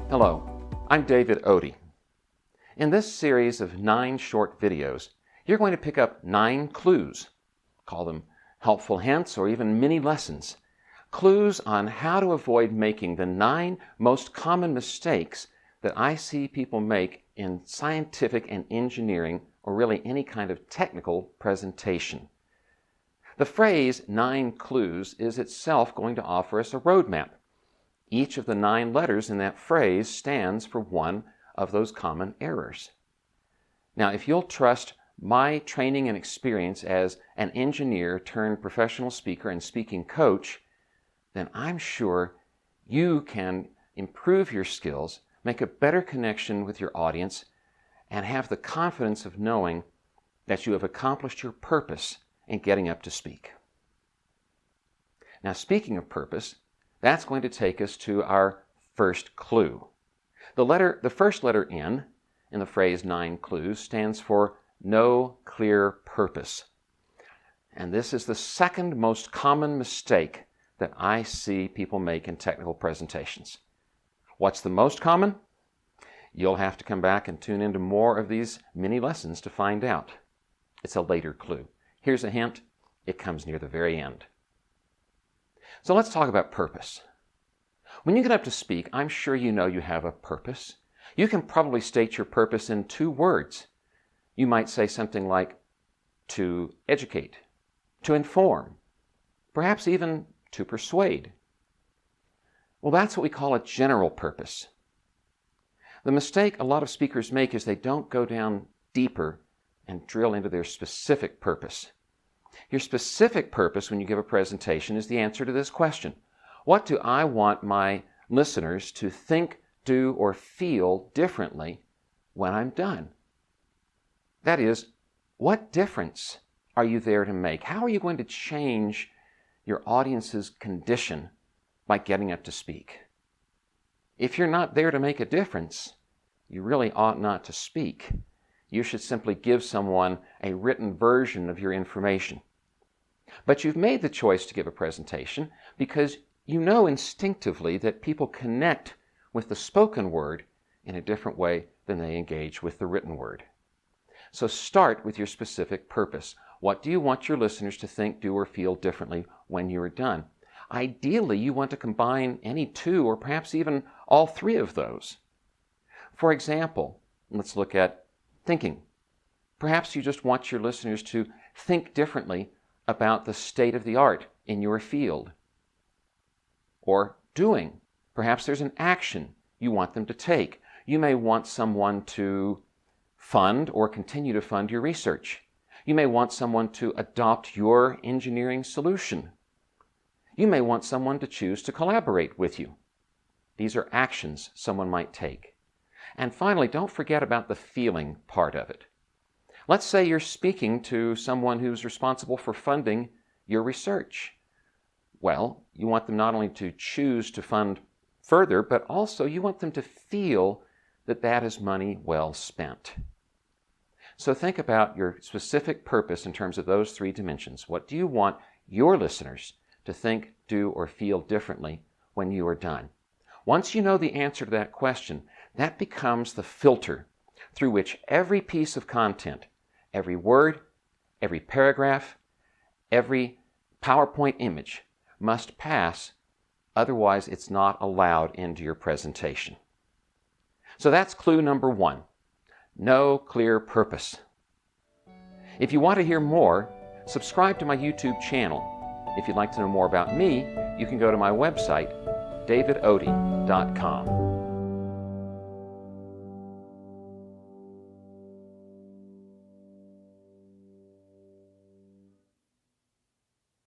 Hello, I'm David Otey. In this series of 9 short videos, you're going to pick up 9 clues. Call them helpful hints or even mini lessons. Clues on how to avoid making the 9 most common mistakes that I see people make in scientific and engineering, or really any kind of technical presentation. The phrase 9 clues is itself going to offer us a roadmap. Each of the 9 letters in that phrase stands for one of those common errors. Now, if you'll trust my training and experience as an engineer turned professional speaker and speaking coach, then I'm sure you can improve your skills, make a better connection with your audience, and have the confidence of knowing that you have accomplished your purpose in getting up to speak. Now, speaking of purpose, that's going to take us to our first clue. The first letter N in the phrase 9 clues stands for no clear purpose. And this is the second most common mistake that I see people make in technical presentations. What's the most common? You'll have to come back and tune into more of these mini lessons to find out. It's a later clue. Here's a hint. It comes near the very end. So let's talk about purpose. When you get up to speak, I'm sure you know you have a purpose. You can probably state your purpose in 2 words. You might say something like to educate, to inform, perhaps even to persuade. Well, that's what we call a general purpose. The mistake a lot of speakers make is they don't go down deeper and drill into their specific purpose. Your specific purpose when you give a presentation is the answer to this question. What do I want my listeners to think, do, or feel differently when I'm done? That is, what difference are you there to make? How are you going to change your audience's condition by getting up to speak? If you're not there to make a difference, you really ought not to speak. You should simply give someone a written version of your information. But you've made the choice to give a presentation because you know instinctively that people connect with the spoken word in a different way than they engage with the written word. So start with your specific purpose. What do you want your listeners to think, do, or feel differently when you are done? Ideally, you want to combine any 2 or perhaps even all 3 of those. For example, let's look at thinking. Perhaps you just want your listeners to think differently about the state of the art in your field. Or doing. Perhaps there's an action you want them to take. You may want someone to fund or continue to fund your research. You may want someone to adopt your engineering solution. You may want someone to choose to collaborate with you. These are actions someone might take. And finally, don't forget about the feeling part of it. Let's say you're speaking to someone who's responsible for funding your research. Well, you want them not only to choose to fund further, but also you want them to feel that that is money well spent. So think about your specific purpose in terms of those 3 dimensions. What do you want your listeners to think, do, or feel differently when you are done? Once you know the answer to that question, that becomes the filter through which every piece of content, every word, every paragraph, every PowerPoint image must pass, otherwise it's not allowed into your presentation. So that's clue number 1. No clear purpose. If you want to hear more, subscribe to my YouTube channel. If you'd like to know more about me, you can go to my website, davidotey.com.